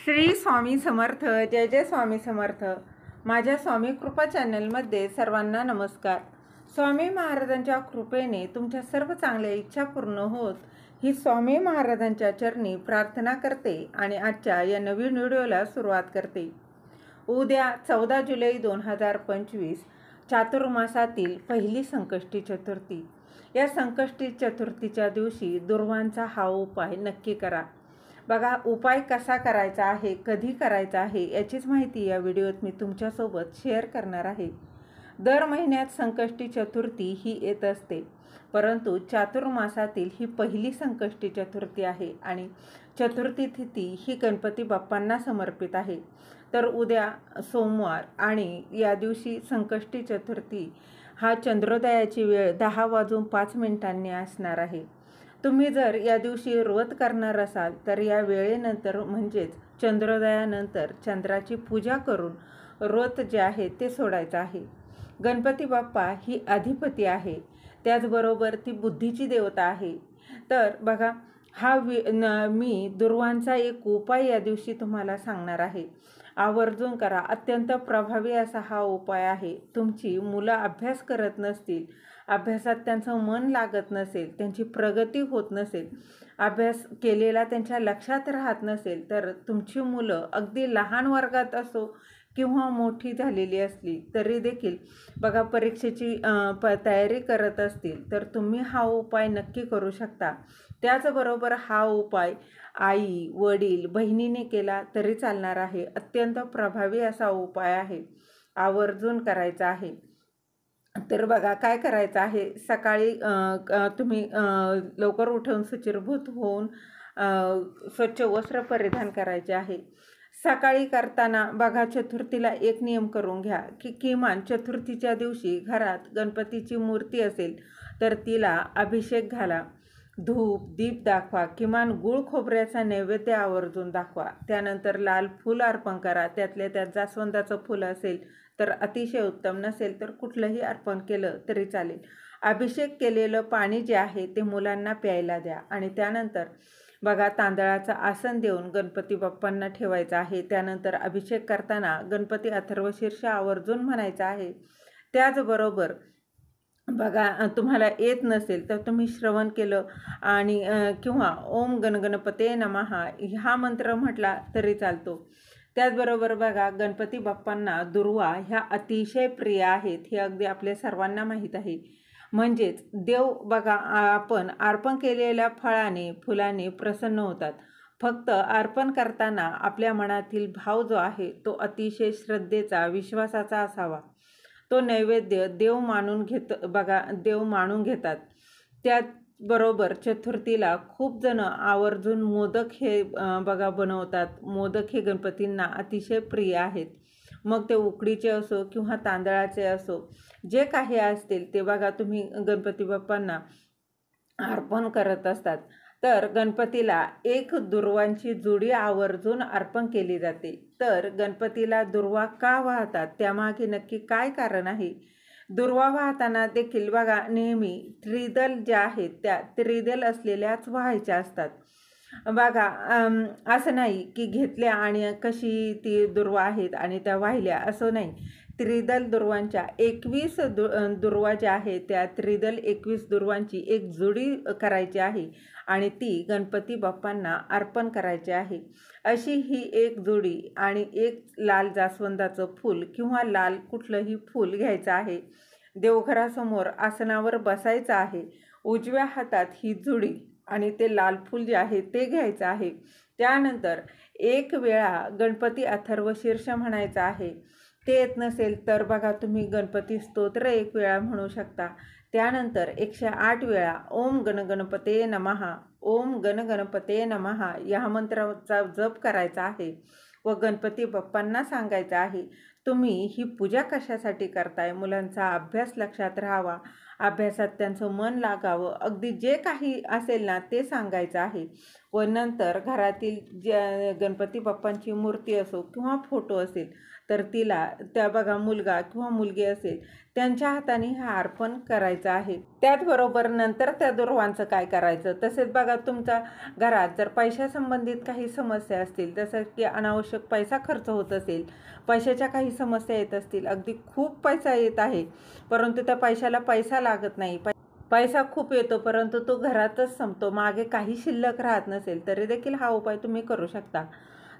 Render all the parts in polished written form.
श्री स्वामी समर्थ. जय जय स्वामी समर्थ. माझ्या स्वामी कृपा चॅनलमध्ये सर्वांना नमस्कार. स्वामी महाराजांच्या कृपेने तुमच्या सर्व चांगल्या इच्छा पूर्ण होत ही स्वामी महाराजांच्या चरणी प्रार्थना करते आणि आजच्या या नवीन व्हिडिओला सुरुवात करते. उद्या 14 जुलै 2025 चातुर्मासातील पहिली संकष्टी चतुर्थी. या संकष्टी चतुर्थीच्या दिवशी दुर्वांचा हा उपाय नक्की करा. बघा, उपाय कसा करायचा आहे, कधी करायचा आहे याचीच माहिती या व्हिडिओत मी तुमच्यासोबत शेअर करणार आहे. दर महिन्यात संकष्टी चतुर्थी ही येत असते, परंतु चातुर्मासातील ही पहिली संकष्टी चतुर्थी आहे आणि चतुर्थी तिथी ही गणपती बाप्पांना समर्पित आहे. तर उद्या सोमवार आणि या दिवशी संकष्टी चतुर्थी हा चंद्रोदयाची वेळ 10:05 असणार आहे. तुम्ही जर या दिवशी व्रत करणार असाल तर या वेळेनंतर म्हणजेच चंद्रोदयानंतर चंद्राची पूजा करून व्रत जे आहे ते सोडायचं आहे. गणपती बाप्पा ही अधिपती आहे, त्याचबरोबर ती बुद्धीची देवता आहे. तर बघा, मी दुर्वांचा एक उपाय या दिवशी तुम्हाला सांगणार आहे. आवर्जून करा. अत्यंत प्रभावी असा हा उपाय आहे. तुमची मुलं अभ्यास करत नसतील, अभ्यासात त्यांचं मन लागत नसेल, त्यांची प्रगती होत नसेल, अभ्यास केलेला त्यांच्या लक्षात राहत नसेल, तर तुमची मुलं अगदी लहान वर्गात असो किंवा मोठी झालेली असली तरी देखील बघा परीक्षेची तयारी करत असतील तर तुम्ही हा उपाय नक्की करू शकता. त्याचबरोबर हा उपाय आई, वडील, बहिणीने केला तरी चालणार आहे. अत्यंत प्रभावी असा उपाय आहे. आवर्जून करायचा आहे. तर बघा काय करायचं आहे. सकाळी तुम्ही लवकर उठून शुचिर्भूत होऊन स्वच्छ वस्त्र परिधान करायचे आहे. सकाळी करताना बघा चतुर्थीला एक नियम करून घ्या की किमान चतुर्थीच्या दिवशी घरात गणपतीची मूर्ती असेल तर तिला अभिषेक घाला, धूप दीप दाखवा, किमान गूळ खोबऱ्याचा नैवेद्य आवर्जून दाखवा. त्यानंतर लाल फूल अर्पण करा. त्यातल्या त्यात जास्वंदाचं फूल असेल तर अतिशय उत्तम, नसेल तर कुठलंही अर्पण केलं तरी चालेल. अभिषेक केलेलं पाणी जे आहे ते मुलांना प्यायला द्या आणि त्यानंतर बघा तांदळाचं आसन देऊन गणपती बाप्पांना ठेवायचं आहे. त्यानंतर अभिषेक करताना गणपती अथर्वशीर्ष आवर्जून म्हणायचं आहे. त्याचबरोबर बघा तुम्हाला येत नसेल तर तुम्ही श्रवण केलं आणि किंवा ओम गणगणपते नमः हा मंत्र म्हटला तरी चालतो. त्याचबरोबर बघा गणपती बाप्पांना दुर्वा ह्या अतिशय प्रिय आहेत, हे अगदी आपल्या सर्वांना माहीत आहे. म्हणजेच देव बघा आपण अर्पण केलेल्या फळाने फुलाने प्रसन्न होतात. फक्त अर्पण करताना आपल्या मनातील भाव जो आहे तो अतिशय श्रद्धेचा, विश्वासाचा असावा. तो नैवेद्य देव मानून घेतात. त्याचबरोबर चतुर्थीला खूप जण आवर्जून मोदक हे बघा बनवतात. मोदक हे गणपतींना अतिशय प्रिय आहेत. मग ते उकडीचे असो किंवा तांदळाचे असो, जे काही असतील ते बघा तुम्ही गणपती बाप्पांना अर्पण करत असतात. तर गणपतीला एक दुर्वांची जुडी आवर्जून अर्पण केली जाते. तर गणपतीला दुर्वा का वाहतात, त्यामागे नक्की काय कारण आहे? दुर्वा वाहताना देखील बघा नेहमी त्रिदल ज्या आहेत त्या त्रिदल असलेल्याच व्हायच्या असतात. बघा असं नाही की घेतल्या आणि कशी ती दुर्वा आहेत आणि त्या वाहिल्या, असं नाही. त्रिदल दुर्वांच्या 21 दुर्वा ज्या आहेत त्या त्रिदल 21 दुर्वांची एक जोडी करायची आहे आणि ती गणपती बाप्पांना अर्पण करायची आहे. अशी ही एक जोडी आणि एक लाल जास्वंदाचं फूल किंवा लाल कुठलंही फूल घ्यायचं आहे. देवघरासमोर आसनावर बसायचं आहे. उजव्या हातात ही जोडी आणि ते लाल फूल जे आहे ते घ्यायचं आहे. त्यानंतर एक वेळा गणपती अथर्वशीर्ष म्हणायचं आहे. ते येत नसेल तर बघा तुम्ही गणपती स्तोत्र एक वेळा म्हणू शकता. त्यानंतर 108 वेळा ओम गणगणपते नमः, ओम गणगणपते नमः या मंत्राचा जप करायचा आहे व गणपती बाप्पांना सांगायचं आहे तुम्ही ही पूजा कशासाठी करताय. मुलांचा अभ्यास लक्षात राहावा, अभ्यासात त्यांचं मन लागावं, अगदी जे काही असेल ना ते सांगायचं आहे व नंतर घरातील ज्या गणपती बाप्पांची मूर्ती असो किंवा फोटो असेल तर तिला त्या बघा मुलगा किंवा मुलगी असेल त्यांच्या हाताने हा अर्पण करायचं आहे. त्याचबरोबर नंतर त्या दुर्वांचं काय करायचं, तसेच बघा तुमच्या घरात जर पैशासंबंधित काही समस्या असतील, जसं की अनावश्यक पैसा खर्च होत असेल, पैशाच्या काही समस्या येत असतील, अगदी खूप पैसा येत आहे परंतु त्या पैशाला पैसा लागत नाही, पैसा खूप येतो परंतु तो घरातच संपतो, मागे काही शिल्लक राहत नसेल, तरी देखील हा उपाय तुम्ही करू शकता.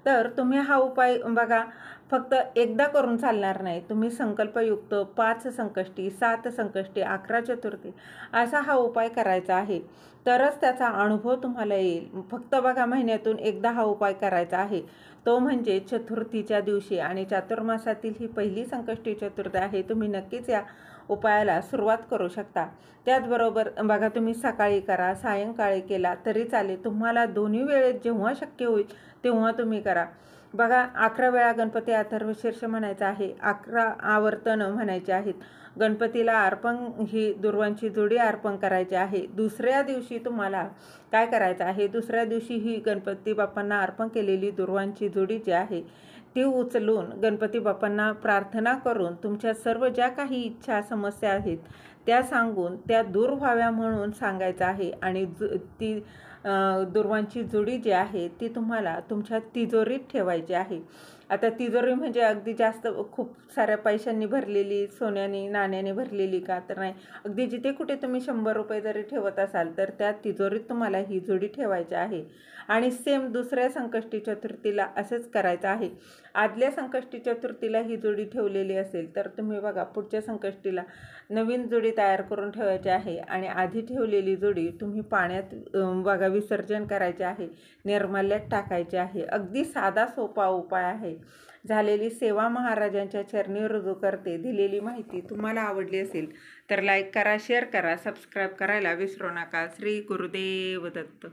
तर तुम्ही हा उपाय बघा फक्त एकदा करून चालणार नाही. तुम्ही संकल्पयुक्त 5 संकष्टी, 7 संकष्टी, 11 चतुर्थी असा हा उपाय करायचा आहे. तरच त्याचा अनुभव तुम्हाला येईल. फक्त बघा महिन्यातून एकदा हा उपाय करायचा आहे. तो म्हणजे चतुर्थीच्या दिवशी आणि चातुर्मासातील ही पहिली संकष्टी चतुर्थी आहे. तुम्ही नक्कीच या उपायाला सुरुवात करू शकता. त्याचबरोबर बघा तुम्ही सकाळी करा, सायंकाळी केला तरी चालेल. तुम्हाला दोन्ही वेळेत जेव्हा शक्य होईल तेव्हा तुम्ही करा. बघा 11 वेळा गणपती अथर्वशीर्ष म्हणायचं आहे, 11 आवर्तनं म्हणायचे आहेत. गणपतीला अर्पण ही दुर्वांची जोडी अर्पण करायची आहे. दुसऱ्या दिवशी तुम्हाला काय करायचं आहे, दुसऱ्या दिवशी ही गणपती बाप्पांना अर्पण केलेली दुर्वांची जोडी जी आहे ती उचलून गणपती बाप्पांना प्रार्थना करून तुमच्या सर्व ज्या काही इच्छा समस्या आहेत त्या सांगून त्या दूर व्हाव्या म्हणून सांगायचं आहे. आणि ती दुर्वांची जोडी जी आहे ती तुम्हाला तुमच्या तिजोरीत ठेवायची आहे. आता तिजोरी म्हणजे अगदी जास्त खूप साऱ्या पैशांनी भरलेली, सोन्याने नाण्याने भरलेली का तर नाही, अगदी जिथे कुठे तुम्ही 100 रुपये जरी ठेवत असाल तर त्या तिजोरीत तुम्हाला ही जोडी ठेवायची आहे. आणि सेम दुसऱ्या संकष्टी चतुर्थीला असंच करायचं आहे. आदल्या संकष्टी चतुर्थीला ही जोडी ठेवलेली असेल तर तुम्ही बघा पुढच्या संकष्टीला नवीन जोडी तयार करून ठेवायची आहे आणि आधी ठेवलेली जोडी तुम्ही पाण्यात बघा विसर्जन करायचे आहे, निर्माल्यात टाकायचे आहे. अगदी साधा सोपा उपाय आहे. झालेली सेवा महाराजांच्या चरणी रुजू करते. दिलेली माहिती तुम्हाला आवडली असेल तर लाईक करा, शेअर करा, सबस्क्राईब करायला विसरू नका. श्री गुरुदेव दत्त.